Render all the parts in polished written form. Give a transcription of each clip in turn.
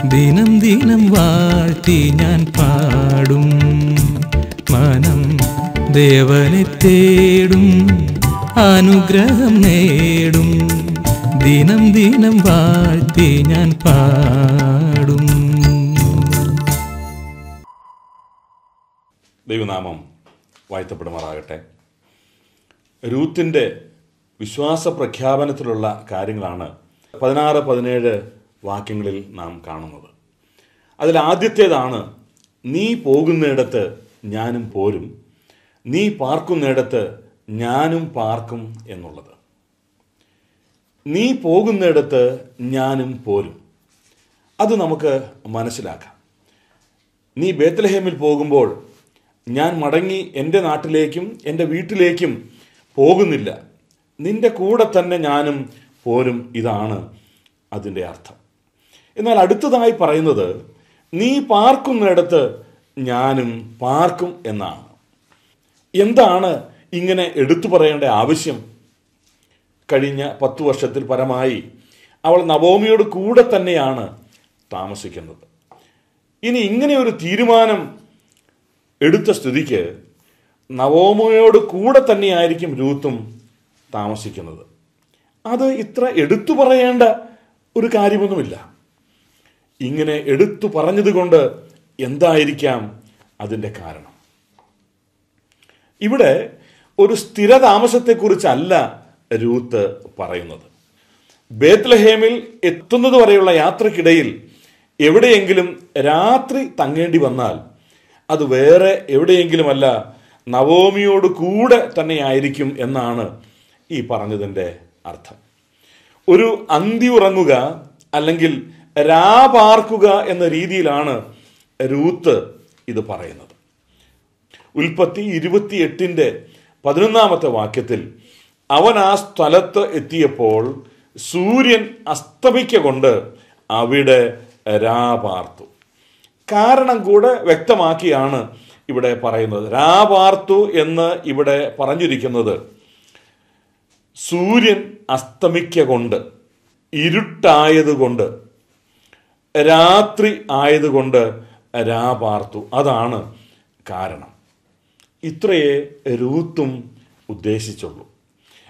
ദിനം ദിനം വാഴ്ത്തി ഞാൻ പാടും. മനം ദേവനെ തേടും, അനുഗ്രഹം നേടും. ദിനം ദിനം വാഴ്ത്തി ഞാൻ പാടും. ദൈവനാമം വാഴ്ത്തപ്പെടുമാറാകട്ടെ. രൂത്തിന്റെ വിശ്വാസ പ്രഖ്യാപനത്തിലുള്ള കാര്യങ്ങളാണ് 16-17 വാക്യങ്ങളിൽ നാം കാണുന്നത്. അതിൽ ആദ്യത്തേതാണ്, നീ പോകുന്നിടത്ത് ഞാനും പോരും, നീ പാർക്കുന്നിടത്ത് ഞാനും പാർക്കും എന്നുള്ളത്. നീ പോകുന്നിടത്ത് ഞാനും പോരും, അത് നമുക്ക് മനസ്സിലാക്കാം. നീ ബേത്ലഹേമിൽ പോകുമ്പോൾ ഞാൻ മടങ്ങി എൻ്റെ നാട്ടിലേക്കും എൻ്റെ വീട്ടിലേക്കും പോകുന്നില്ല, നിന്റെ കൂടെ തന്നെ ഞാനും പോരും. ഇതാണ് അതിൻ്റെ അർത്ഥം. എന്നാൽ അടുത്തതായി പറയുന്നത്, നീ പാർക്കുന്നിടത്ത് ഞാനും പാർക്കും എന്നാണ്. എന്താണ് ഇങ്ങനെ എടുത്തു പറയേണ്ട ആവശ്യം? കഴിഞ്ഞ 10 വർഷത്തിൽ പരമായി അവൾ നവോമിയോട് കൂടെ തന്നെയാണ് താമസിക്കുന്നത്. ഇനി ഇങ്ങനെ ഒരു തീരുമാനം എടുത്ത സ്ഥിതിക്ക് നവോമിയോട് കൂടെ തന്നെയായിരിക്കും രൂത്തും താമസിക്കുന്നത്. അത് ഇത്ര എടുത്തു പറയേണ്ട ഒരു കാര്യമൊന്നുമില്ല. ഇങ്ങനെ എടുത്തു പറഞ്ഞത് കൊണ്ട് എന്തായിരിക്കാം അതിൻ്റെ കാരണം? ഇവിടെ ഒരു സ്ഥിരതാമസത്തെക്കുറിച്ചല്ല രൂത്ത് പറയുന്നത്. ബേത്ലഹേമിൽ എത്തുന്നത് വരെയുള്ള യാത്രക്കിടയിൽ എവിടെയെങ്കിലും രാത്രി തങ്ങേണ്ടി വന്നാൽ അത് വേറെ എവിടെയെങ്കിലുമല്ല, നവോമിയോട് കൂടെ തന്നെയായിരിക്കും എന്നാണ് ഈ പറഞ്ഞതിൻ്റെ അർത്ഥം. ഒരു അന്തി ഉറങ്ങുക അല്ലെങ്കിൽ രാപാർക്കുക എന്ന രീതിയിലാണ് രൂത്ത് ഇത് പറയുന്നത്. ഉൽപ്പത്തി 28-11 വാക്യത്തിൽ, അവൻ ആ സ്ഥലത്ത് എത്തിയപ്പോൾ സൂര്യൻ അസ്തമിക്കൊണ്ട് അവിടെ രാപാർത്തു. കാരണം കൂടെ വ്യക്തമാക്കിയാണ് ഇവിടെ പറയുന്നത്. രാപാർത്തു എന്ന് ഇവിടെ പറഞ്ഞിരിക്കുന്നത് സൂര്യൻ അസ്തമിക്കൊണ്ട്, ഇരുട്ടായതുകൊണ്ട്, രാത്രി ആയതുകൊണ്ട് രാപാർത്തു. അതാണ് കാരണം. ഇത്രയേ രൂത്തും ഉദ്ദേശിച്ചുള്ളൂ.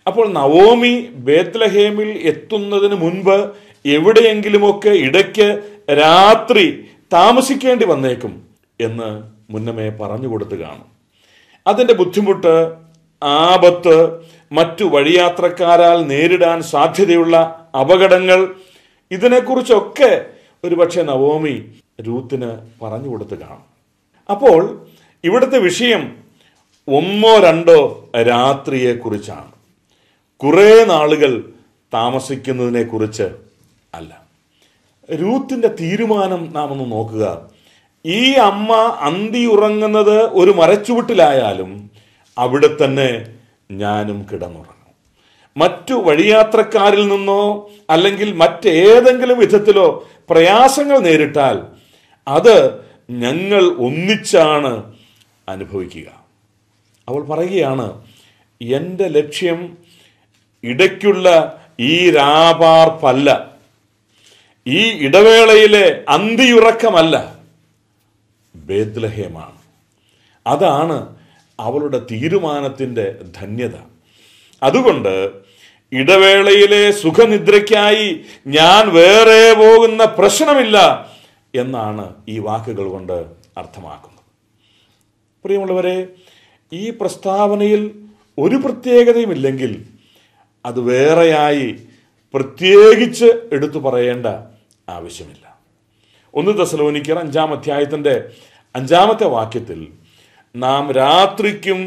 അപ്പോൾ നവോമി ബേത്ലഹേമിൽ എത്തുന്നതിന് മുൻപ് എവിടെയെങ്കിലുമൊക്കെ ഇടയ്ക്ക് രാത്രി താമസിക്കേണ്ടി വന്നേക്കും എന്ന് മുന്നമേ പറഞ്ഞു കൊടുത്തു കാണും. അതിൻ്റെ ബുദ്ധിമുട്ട്, ആപത്ത്, മറ്റു വഴിയാത്രക്കാരാൽ നേരിടാൻ സാധ്യതയുള്ള അപകടങ്ങൾ, ഇതിനെക്കുറിച്ചൊക്കെ ഒരുപക്ഷെ നവോമി രൂത്തിന് പറഞ്ഞു കൊടുത്തു കാണും. അപ്പോൾ ഇവിടുത്തെ വിഷയം 1-2 രാത്രിയെക്കുറിച്ചാണ്, കുറേ നാളുകൾ താമസിക്കുന്നതിനെ കുറിച്ച് അല്ല. രൂത്തിന്റെ തീരുമാനം നാം ഒന്ന് നോക്കുക. ഈ അമ്മ അന്തി ഉറങ്ങുന്നത് ഒരു മരച്ചുവട്ടിലായാലും അവിടെ തന്നെ ഞാനും കിടന്നുറങ്ങും. മറ്റു വഴിയാത്രക്കാരിൽ നിന്നോ അല്ലെങ്കിൽ മറ്റേതെങ്കിലും വിധത്തിലോ പ്രയാസങ്ങൾ നേരിട്ടാൽ അത് ഞങ്ങൾ ഒന്നിച്ചാണ് അനുഭവിക്കുക. അവൾ പറയുകയാണ്, എൻ്റെ ലക്ഷ്യം ഇടയ്ക്കുള്ള ഈ രാപാർപ്പല്ല, ഈ ഇടവേളയിലെ അന്തിയുറക്കമല്ല, ബേത്ലഹേമാണ്. അതാണ് അവളുടെ തീരുമാനത്തിൻ്റെ ധന്യത. അതുകൊണ്ട് ഇടവേളയിലെ സുഖനിദ്രയ്ക്കായി ഞാൻ വേറെ പോകുന്ന പ്രശ്നമില്ല എന്നാണ് ഈ വാക്കുകൾ കൊണ്ട് അർത്ഥമാക്കുന്നത്. പ്രിയമുള്ളവരെ, ഈ പ്രസ്താവനയിൽ ഒരു പ്രത്യേകതയുമില്ലെങ്കിൽ അത് വേറെയായി പ്രത്യേകിച്ച് എടുത്തു പറയേണ്ട ആവശ്യമില്ല. 1 തെസ്സലോനിക്കർ 5-ാം അധ്യായത്തിൻ്റെ 5-ാമത്തെ വാക്യത്തിൽ, നാം രാത്രിക്കും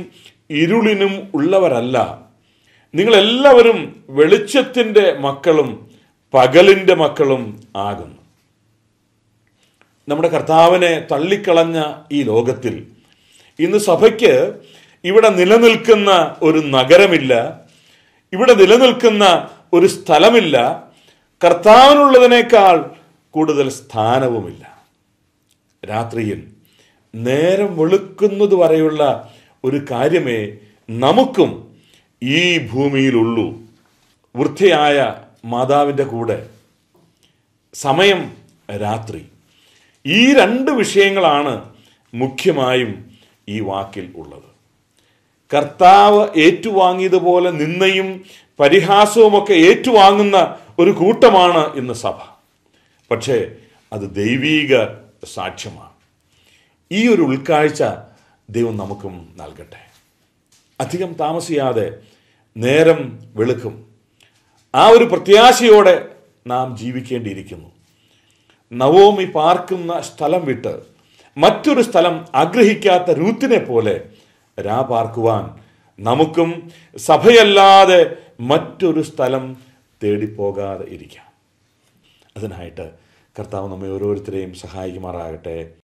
ഇരുളിനും ഉള്ളവരല്ല, നിങ്ങളെല്ലാവരും വെളിച്ചത്തിൻ്റെ മക്കളും പകലിൻ്റെ മക്കളും ആകുന്നു. നമ്മുടെ കർത്താവിനെ തള്ളിക്കളഞ്ഞ ഈ ലോകത്തിൽ ഇന്ന് സഭയ്ക്ക് ഇവിടെ നിലനിൽക്കുന്ന ഒരു നഗരമില്ല, ഇവിടെ നിലനിൽക്കുന്ന ഒരു സ്ഥലമില്ല, കർത്താവിനുള്ളതിനേക്കാൾ കൂടുതൽ സ്ഥാനവുമില്ല. രാത്രിയിൽ നേരം വെളുക്കുന്നത് വരെയുള്ള ഒരു കാര്യമേ നമുക്കും ഈ ഭൂമിയിലുള്ളൂ. വൃദ്ധയായ മാതാവിൻ്റെ കൂടെ സമയം രാത്രി. ഈ രണ്ട് വിഷയങ്ങളാണ് മുഖ്യമായും ഈ വാക്കിൽ ഉള്ളത്. കർത്താവ് ഏറ്റുവാങ്ങിയതുപോലെ നിന്ദയും പരിഹാസവുമൊക്കെ ഏറ്റുവാങ്ങുന്ന ഒരു കൂട്ടമാണ് ഇന്ന് സഭ. പക്ഷേ അത് ദൈവീക സാക്ഷ്യമാണ്. ഈ ഒരു ഉൾക്കാഴ്ച ദൈവം നമുക്കും നൽകട്ടെ. അധികം താമസിയാതെ നേരം വെളുക്കും. ആ ഒരു പ്രത്യാശയോടെ നാം ജീവിക്കേണ്ടിയിരിക്കുന്നു. നവോമി പാർക്കുന്ന സ്ഥലം വിട്ട് മറ്റൊരു സ്ഥലം ആഗ്രഹിക്കാത്ത രൂത്തിനെ പോലെ പാർക്കുവാൻ നമുക്കും സഭയല്ലാതെ മറ്റൊരു സ്ഥലം തേടിപ്പോകാതെ ഇരിക്കാം. അതിനായിട്ട് കർത്താവ് നമ്മെ ഓരോരുത്തരെയും സഹായിക്കുമാറാകട്ടെ.